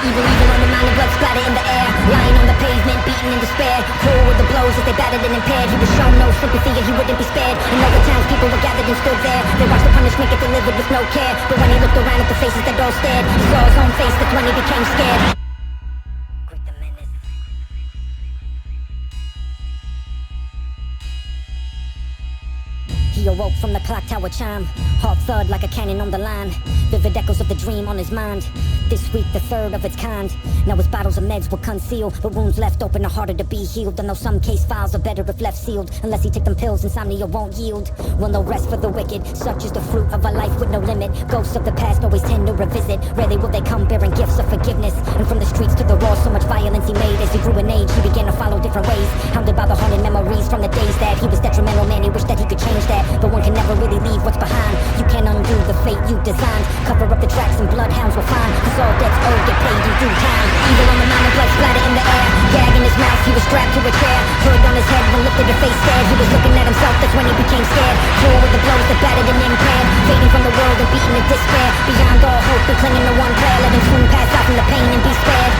Evil, evil on the mind and blood splatter in the air. Lying on the pavement, beaten in despair. Cruel with the blows as they battered and impaired. He was shown no sympathy and he wouldn't be spared. And all the townspeople were gathered and stood there. They watched the punishment get delivered with no care. But when he looked around at the faces that all stared, he saw his own face, that's when he became scared. Greet the menace. He awoke from the clock tower chime. Heart thud like a cannon on the line. Vivid echoes of the dream on his mind. This week the third of its kind. Now his bottles of meds were concealed, but wounds left open are harder to be healed. And though some case files are better if left sealed, unless he take them pills, insomnia won't yield. Well, no rest for the wicked, such is the fruit of a life with no limit. Ghosts of the past always tend to revisit. Rarely will they come bearing gifts of forgiveness. And from the streets to the raw, so much violence he made. As he grew in age, he began to follow different ways. Hounded by the haunted memories from the days that he was detrimental. Man, he wished that he could change that, but one can never really leave what's behind. You can't undo the fate you designed. Cover up the tracks and bloodhounds will find, cause all debts owed get paid in due time. Evil on the mind and blood splatter in the air. Gag in his mouth, he was strapped to a chair. Hood on his head when lifted to face stared. He was looking at himself, that's when he became scared. Cruel with the blows that battered and impaired. Fading from the world and beaten in despair. Beyond all hope and clinging to one prayer. Let him soon pass out from the pain and be spared.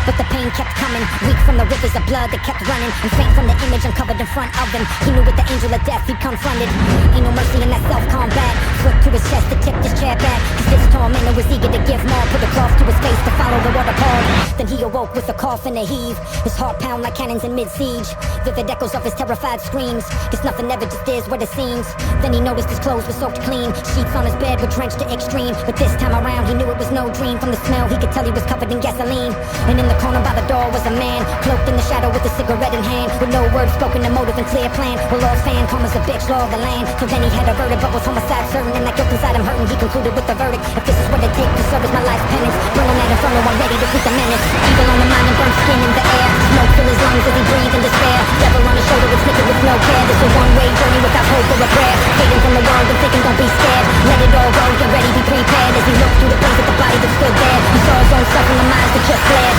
But the pain kept coming, weak from the rivers of blood that kept running, and faint from the image uncovered in front of him. He knew with the angel of death he'd confronted. Ain't no mercy in that self-combat. Foot to his chest to tip this chair back, cause this tormentor was eager to give more. Put a cloth to his face to follow the waterfall. Then he awoke with a cough and a heave. His heart pound like cannons in mid-siege. Vivid echoes of his terrified screams. Cause nothing ever just is what it seems. Then he noticed his clothes were soaked clean. Sheets on his bed were drenched to extreme. But this time around he knew it was no dream. From the smell he could tell he was covered in gasoline. And in the corner by the door was a man, cloaked in the shadow with a cigarette in hand, with no words spoken, no motive and clear plan. Well, Lord's fan, karma's a bitch, law of the land. So then he had a verdict, but was homicide certain, and that guilt inside him hurting. He concluded with the verdict: if this is what it takes to serve as my life's penance, bring on that inferno, I'm ready to greet the menace. Evil on the mind and burnt skin in the air. Smoke fill his lungs as he breathed in despair. Devil on his shoulder with snicker with no care. This a one-way journey without hope or a prayer. Fading from the world and thinking don't be scared. Let it all go, get ready, be prepared. As he looked through the place at the body that stood there, he saw his own self in the minds that just fled.